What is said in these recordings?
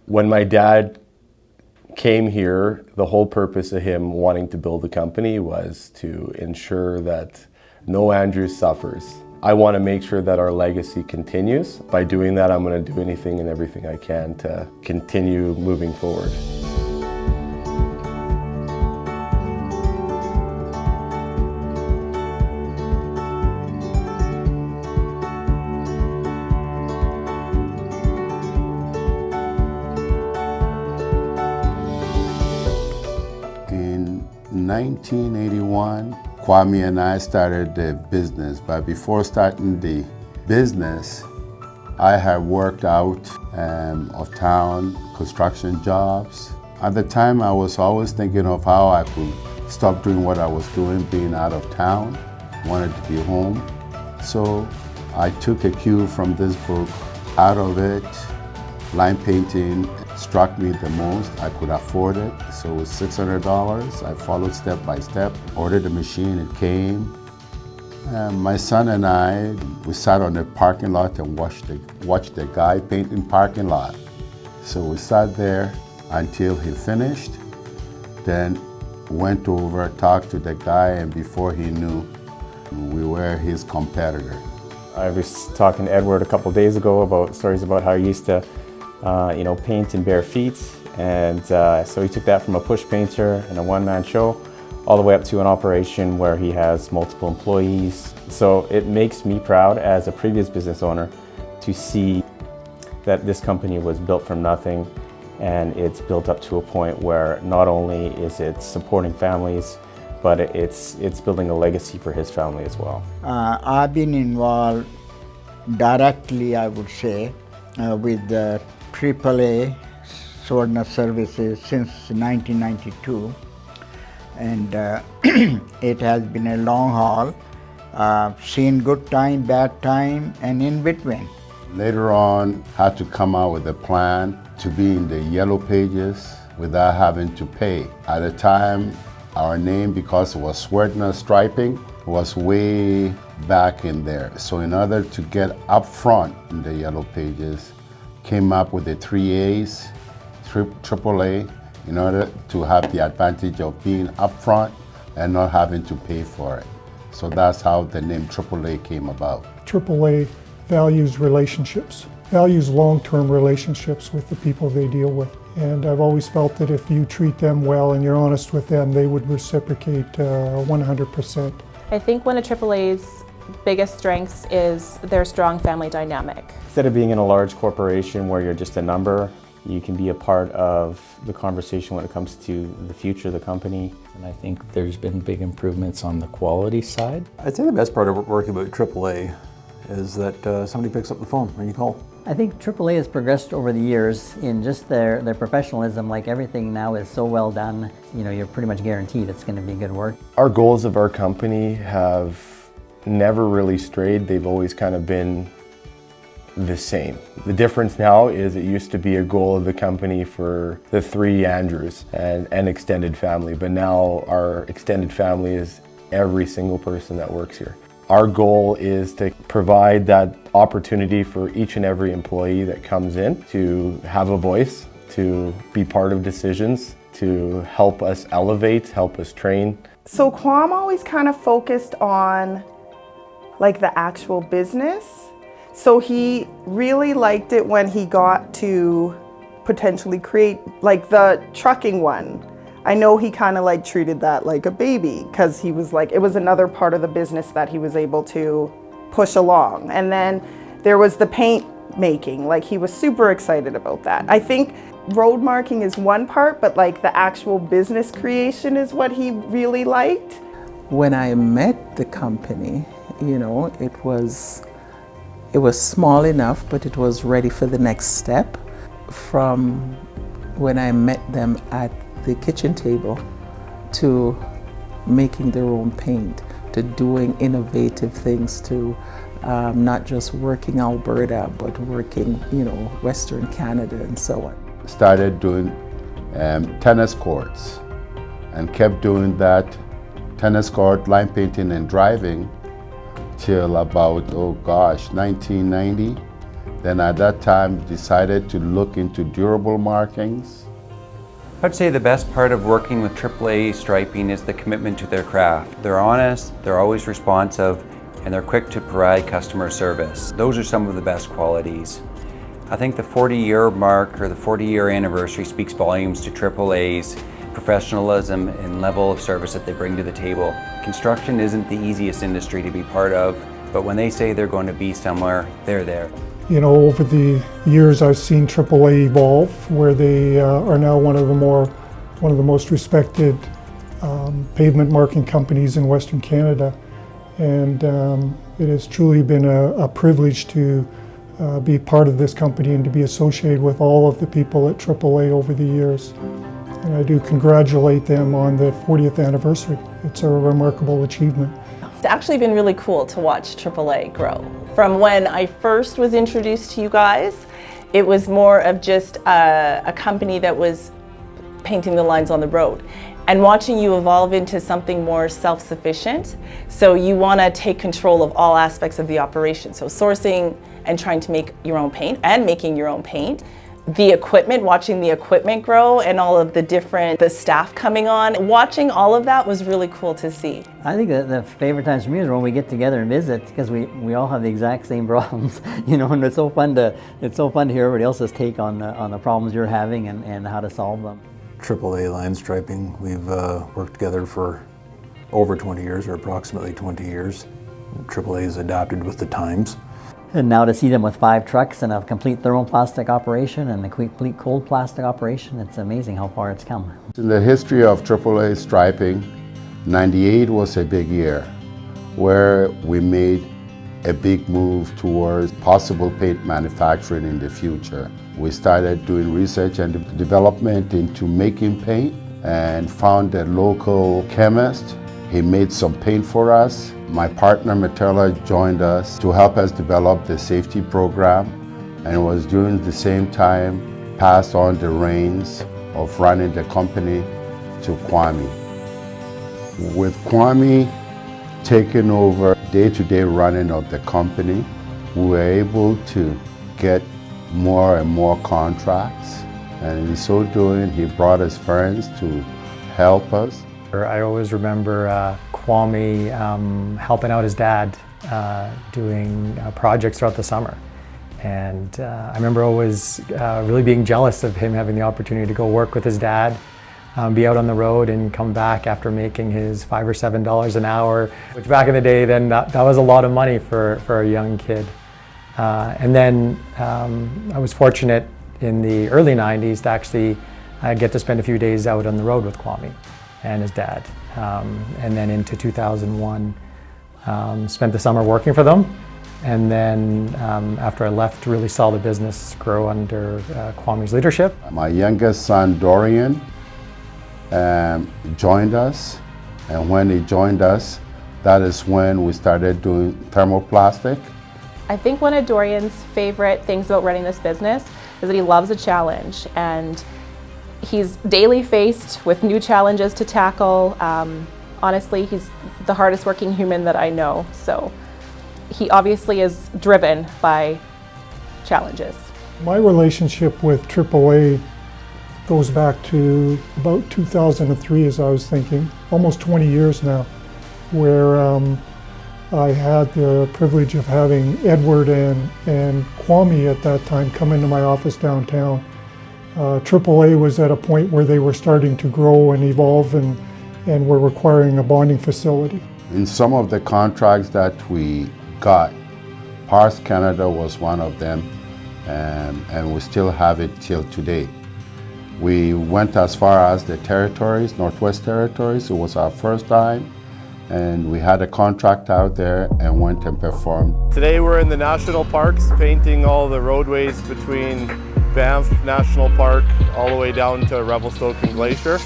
When my dad came here, the whole purpose of him wanting to build a company was to ensure that no Andrews suffers. I want to make sure that our legacy continues. By doing that, I'm going to do anything and everything I can to continue moving forward. In 1981, Kwame and I started the business, but before starting the business, I had worked out of town construction jobs. At the time, I was always thinking of how I could stop doing what I was doing, being out of town, wanted to be home. So I took a cue from this book. Out of it, line painting struck me the most. I could afford it, so it was $600. I followed step by step, ordered the machine, it came. My son and I, we sat on the parking lot and watched the guy painting parking lot. So we sat there until he finished, then went over, talked to the guy, and before he knew, we were his competitor. I was talking to Edward a couple days ago about stories about how he used to paint in bare feet, and so he took that from a push painter and a one-man show all the way up to an operation where he has multiple employees. So it makes me proud as a previous business owner to see that this company was built from nothing, and it's built up to a point where not only is it supporting families, but it's building a legacy for his family as well. I've been involved directly, I would say, with the AAA Swordness Services since 1992, and it has been a long haul. Seen good time, bad time, and in between. Later on, had to come out with a plan to be in the yellow pages without having to pay. At the time, our name, because it was Swordness Striping, was way back in there. So in order to get up front in the yellow pages, came up with the 3 A's, AAA, in order to have the advantage of being up front and not having to pay for it. So that's how the name AAA came about. AAA values relationships, values long-term relationships with the people they deal with. And I've always felt that if you treat them well and you're honest with them, they would reciprocate 100%. I think one of AAA's biggest strengths is their strong family dynamic. Instead of being in a large corporation where you're just a number, you can be a part of the conversation when it comes to the future of the company. And I think there's been big improvements on the quality side. I'd say the best part of working with AAA is that somebody picks up the phone when you call. I think AAA has progressed over the years in just their professionalism. Like, everything now is so well done. You're pretty much guaranteed it's going to be good work. Our goals of our company have never really strayed. They've always kind of been the same. The difference now is it used to be a goal of the company for the 3 Andrews and extended family, but now our extended family is every single person that works here. Our goal is to provide that opportunity for each and every employee that comes in to have a voice, to be part of decisions, to help us elevate, help us train. So Kwame always kind of focused on like the actual business. So he really liked it when he got to potentially create like the trucking one. I know he kind of like treated that like a baby, because he was like, it was another part of the business that he was able to push along. And then there was the paint making, like he was super excited about that. I think road marking is one part, but like the actual business creation is what he really liked. When I met the company, it was small enough, but it was ready for the next step. From when I met them at the kitchen table to making their own paint, to doing innovative things, to not just working Alberta, but working, Western Canada and so on. Started doing tennis courts and kept doing that tennis court, line painting and driving till about, 1990. Then at that time decided to look into durable markings. I'd say the best part of working with AAA Striping is the commitment to their craft. They're honest, they're always responsive, and they're quick to provide customer service. Those are some of the best qualities. I think the 40-year mark or the 40-year anniversary speaks volumes to AAA's professionalism and level of service that they bring to the table. Construction isn't the easiest industry to be part of, but when they say they're going to be somewhere, they're there. You know, over the years I've seen AAA evolve, where they are now one of the most respected pavement marking companies in Western Canada. And it has truly been a privilege to be part of this company and to be associated with all of the people at AAA over the years. And I do congratulate them on the 40th anniversary. It's a remarkable achievement. It's actually been really cool to watch AAA grow. From when I first was introduced to you guys, it was more of just a company that was painting the lines on the road. And watching you evolve into something more self-sufficient, so you want to take control of all aspects of the operation. So sourcing and trying to make your own paint and making your own paint. The equipment, watching the equipment grow and all of the staff coming on. Watching all of that was really cool to see. I think that the favorite times for me is when we get together and visit, because we all have the exact same problems, you know, and it's so fun to hear everybody else's take on the problems you're having and how to solve them. AAA line striping, we've worked together for over 20 years, or approximately 20 years. AAA has adapted with the times. And now to see them with 5 trucks and a complete thermoplastic operation and a complete cold plastic operation, it's amazing how far it's come. In the history of AAA Striping, 98 was a big year where we made a big move towards possible paint manufacturing in the future. We started doing research and development into making paint and found a local chemist. He made some paint for us. My partner Materla joined us to help us develop the safety program, and was during the same time passed on the reins of running the company to Kwame. With Kwame taking over day-to-day running of the company, we were able to get more and more contracts, and in so doing he brought his friends to help us. I always remember Kwame helping out his dad doing projects throughout the summer. And I remember always really being jealous of him having the opportunity to go work with his dad, be out on the road and come back after making his $5 or $7 an hour, which back in the day then that was a lot of money for a young kid. And then I was fortunate in the early 90s to actually get to spend a few days out on the road with Kwame and his dad. And then into 2001, spent the summer working for them. And then after I left, really saw the business grow under Kwame's leadership. My youngest son, Dorian, joined us. And when he joined us, that is when we started doing thermoplastic. I think one of Dorian's favorite things about running this business is that he loves a challenge, and he's daily faced with new challenges to tackle. Honestly, he's the hardest working human that I know, so he obviously is driven by challenges. My relationship with AAA goes back to about 2003, as I was thinking, almost 20 years now, where I had the privilege of having Edward and Kwame at that time come into my office downtown. AAA was at a point where they were starting to grow and evolve and were requiring a bonding facility. In some of the contracts that we got, Parks Canada was one of them, and we still have it till today. We went as far as the territories, Northwest Territories. It was our first time, and we had a contract out there and went and performed. Today we're in the national parks painting all the roadways between Banff National Park all the way down to Revelstoke and Glacier.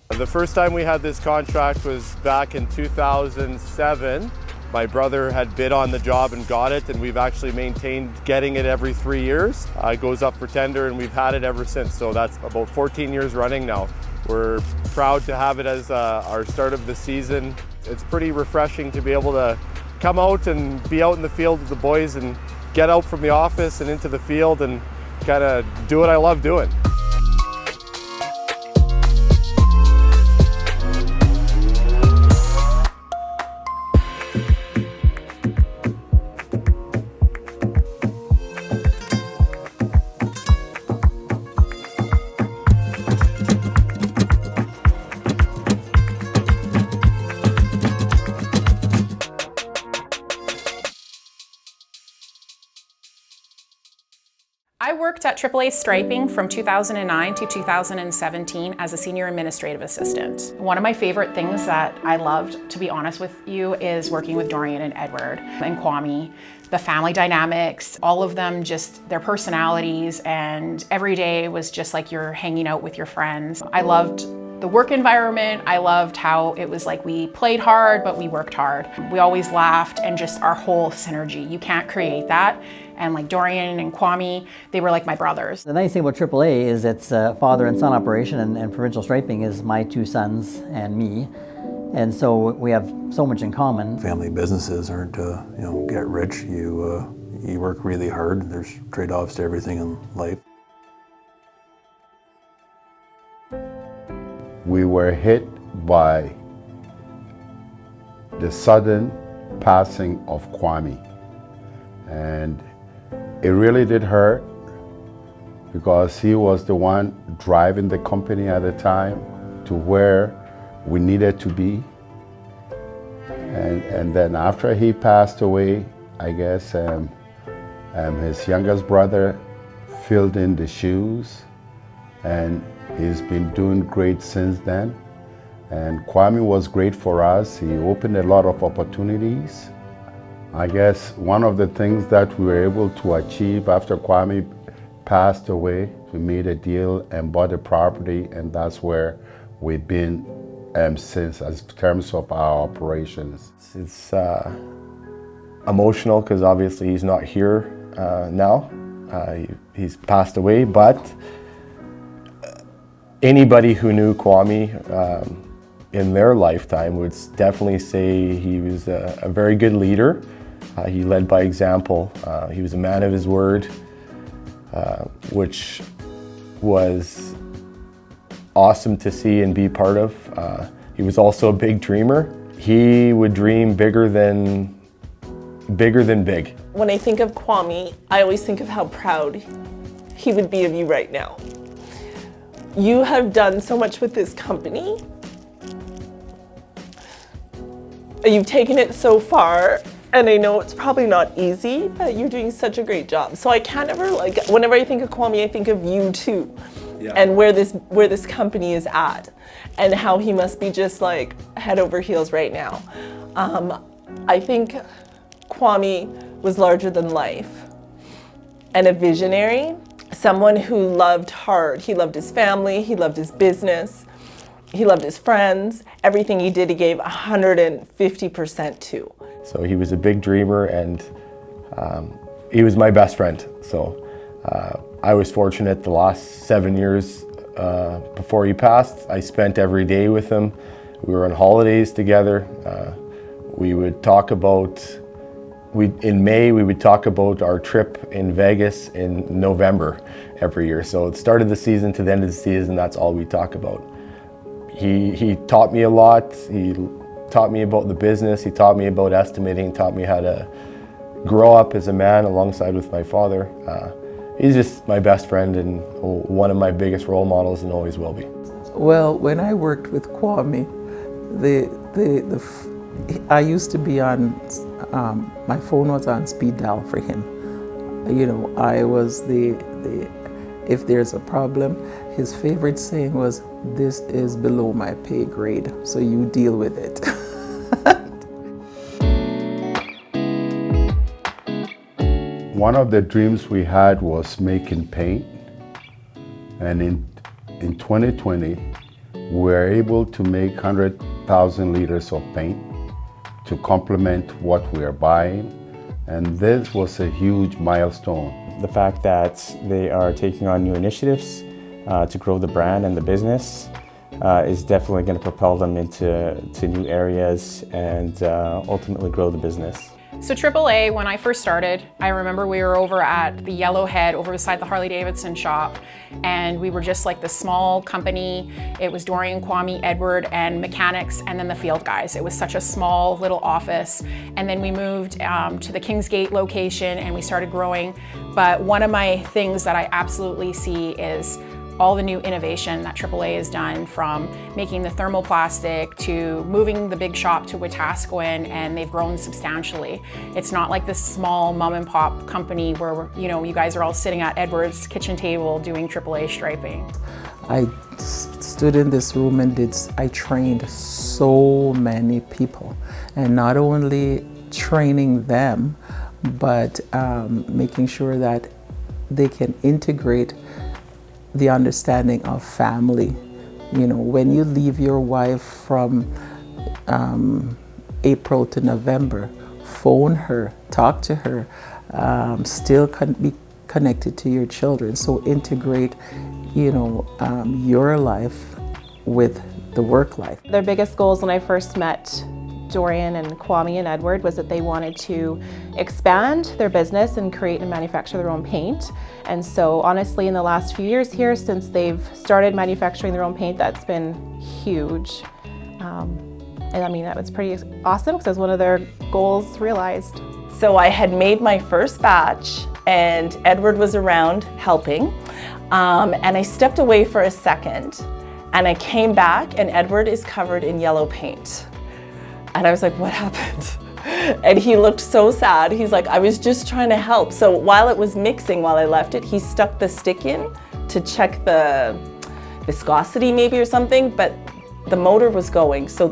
The first time we had this contract was back in 2007, My brother had bid on the job and got it, and we've actually maintained getting it every 3 years. It goes up for tender, and we've had it ever since. So that's about 14 years running now. We're proud to have it as our start of the season. It's pretty refreshing to be able to come out and be out in the field with the boys and get out from the office and into the field and kind of do what I love doing. I worked at AAA Striping from 2009 to 2017 as a senior administrative assistant. One of my favorite things that I loved, to be honest with you, is working with Dorian and Edward and Kwame. The family dynamics, all of them, just their personalities, and every day was just like you're hanging out with your friends. I loved the work environment. I loved how it was like we played hard, but we worked hard. We always laughed, and just our whole synergy. You can't create that. And like Dorian and Kwame, they were like my brothers. The nice thing about AAA is it's a father and son operation, and Provincial Striping is my two sons and me. And so we have so much in common. Family businesses aren't, get rich. You work really hard. There's trade-offs to everything in life. We were hit by the sudden passing of Kwame, and it really did hurt because he was the one driving the company at the time to where we needed to be. And then after he passed away, I guess his youngest brother filled in the shoes, and he's been doing great since then. And Kwame was great for us. He opened a lot of opportunities. I guess one of the things that we were able to achieve after Kwame passed away, we made a deal and bought a property, and that's where we've been since, as terms of our operations. It's emotional because obviously he's not here now. He's passed away, but anybody who knew Kwame in their lifetime would definitely say he was a very good leader. He led by example. He was a man of his word, which was awesome to see and be part of. He was also a big dreamer. He would dream bigger than big. When I think of Kwame, I always think of how proud he would be of you right now. You have done so much with this company. You've taken it so far, and I know it's probably not easy, but you're doing such a great job. So I can't ever, whenever I think of Kwame, I think of you too. Yeah. And where this company is at, and how he must be just like head over heels right now. I think Kwame was larger than life and a visionary, someone who loved hard. He loved his family, he loved his business, he loved his friends. Everything he did, he gave 150% to. So he was a big dreamer, and he was my best friend. So I was fortunate the last 7 years before he passed. I spent every day with him. We were on holidays together. We would talk about, in May, we would talk about our trip in Vegas in November every year. So it started the season to the end of the season, that's all we talk about. He taught me a lot. He taught me about the business. He taught me about estimating, taught me how to grow up as a man alongside with my father. He's just my best friend and one of my biggest role models, and always will be. Well, when I worked with Kwame, I used to be on, my phone was on speed dial for him. You know, I was if there's a problem, his favorite saying was, "This is below my pay grade, so you deal with it." One of the dreams we had was making paint, and in 2020, we were able to make 100,000 liters of paint to complement what we are buying. And this was a huge milestone. The fact that they are taking on new initiatives to grow the brand and the business is definitely going to propel them into new areas and ultimately grow the business. So AAA, when I first started, I remember we were over at the Yellowhead over beside the Harley-Davidson shop, and we were just like the small company. It was Dorian, Kwame, Edward, and mechanics, and then the field guys. It was such a small little office. And then we moved to the Kingsgate location and we started growing. But one of my things that I absolutely see is all the new innovation that AAA has done, from making the thermoplastic to moving the big shop to Wetaskiwin, and they've grown substantially. It's not like this small mom and pop company where you guys are all sitting at Edward's kitchen table doing AAA striping. I stood in this room and I trained so many people, and not only training them, but making sure that they can integrate the understanding of family. When you leave your wife from April to November, phone her, talk to her, still be connected to your children. So integrate, your life with the work life. Their biggest goals when I first met Dorian and Kwame and Edward was that they wanted to expand their business and create and manufacture their own paint. And so honestly, in the last few years here, since they've started manufacturing their own paint, that's been huge. And I mean, that was pretty awesome because it was one of their goals realized. So I had made my first batch and Edward was around helping. And I stepped away for a second and I came back and Edward is covered in yellow paint. And I was like, what happened? And he looked so sad. He's like, I was just trying to help. So while it was mixing, while I left it, he stuck the stick in to check the viscosity maybe or something, but the motor was going. So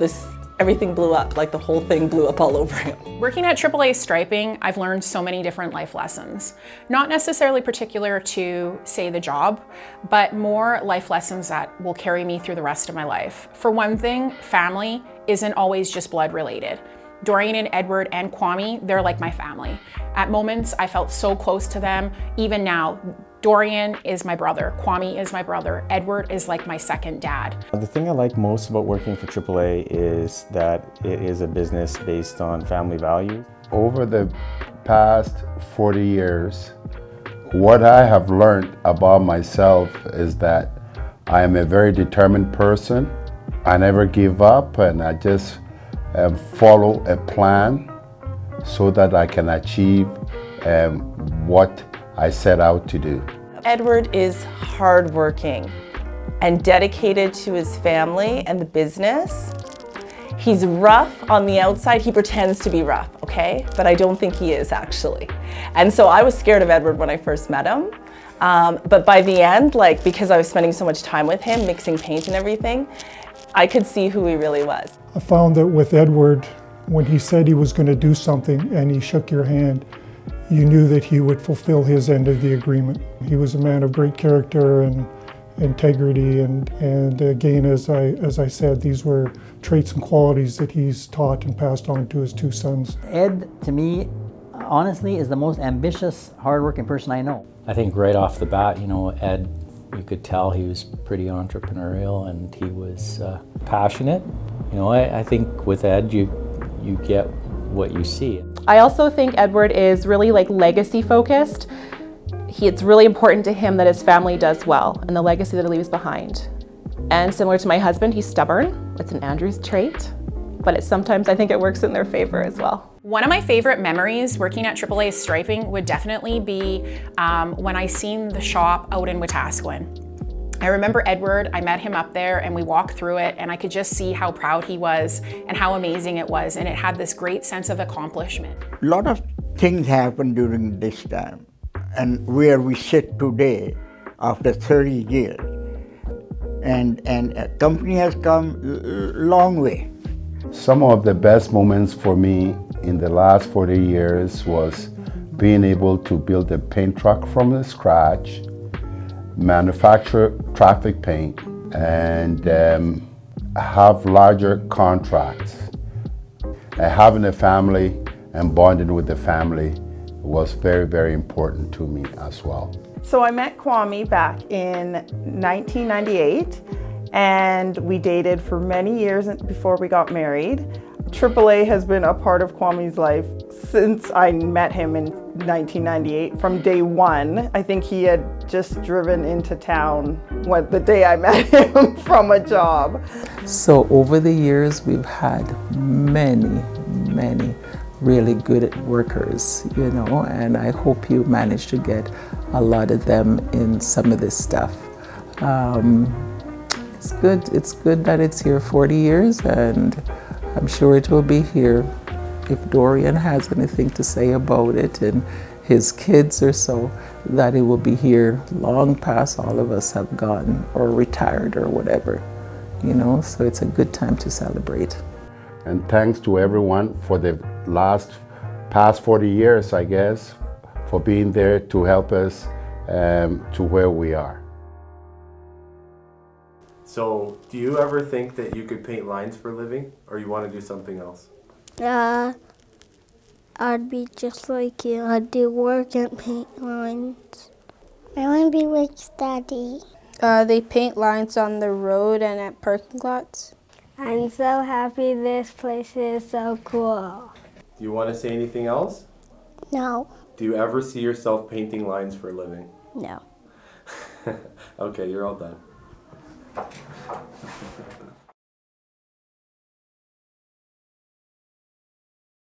everything blew up, like the whole thing blew up all over him. Working at AAA Striping, I've learned so many different life lessons. Not necessarily particular to, say, the job, but more life lessons that will carry me through the rest of my life. For one thing, family isn't always just blood related. Dorian and Edward and Kwame, they're like my family. At moments, I felt so close to them. Even now, Dorian is my brother, Kwame is my brother, Edward is like my second dad. The thing I like most about working for AAA is that it is a business based on family values. Over the past 40 years, what I have learned about myself is that I am a very determined person. I never give up, and I just follow a plan so that I can achieve what I set out to do. Edward is hardworking and dedicated to his family and the business. He's rough on the outside. He pretends to be rough, okay? But I don't think he is actually. And so I was scared of Edward when I first met him. But by the end, because I was spending so much time with him, mixing paint and everything, I could see who he really was. I found that with Edward, when he said he was going to do something and he shook your hand, you knew that he would fulfill his end of the agreement. He was a man of great character and integrity, and again, as I said, these were traits and qualities that he's taught and passed on to his two sons. Ed, to me, honestly, is the most ambitious, hardworking person I know. I think right off the bat, Ed, you could tell he was pretty entrepreneurial and he was passionate. I think with Ed, you get what you see. I also think Edward is really legacy focused. It's really important to him that his family does well and the legacy that he leaves behind. And similar to my husband, he's stubborn. It's an Andrew's trait, but sometimes I think it works in their favor as well. One of my favorite memories working at AAA Striping would definitely be when I seen the shop out in Wetaskiwin. I remember Edward, I met him up there and we walked through it and I could just see how proud he was and how amazing it was, and it had this great sense of accomplishment. A lot of things happened during this time, and where we sit today after 30 years. And a company has come a long way. Some of the best moments for me in the last 40 years was being able to build a paint truck from the scratch, manufacture traffic paint, and have larger contracts. having a family and bonding with the family was very, very important to me as well. So I met Kwame back in 1998 and we dated for many years before we got married. AAA has been a part of Kwame's life since I met him in 1998. From day one, I think he had just driven into town the day I met him from a job. So over the years, we've had many really good workers, you know, and I hope you managed to get a lot of them in some of this stuff. It's good that it's here 40 years, and I'm sure it will be here if Dorian has anything to say about it and his kids or so, that it will be here long past all of us have gone or retired or whatever, you know, so it's a good time to celebrate. And thanks to everyone for the past 40 years, I guess, for being there to help us to where we are. So, do you ever think that you could paint lines for a living, or you want to do something else? I'd be just like you. I'd do work and paint lines. I want to be like Daddy. They paint lines on the road and at parking lots. I'm so happy this place is so cool. Do you want to say anything else? No. Do you ever see yourself painting lines for a living? No. Okay, you're all done.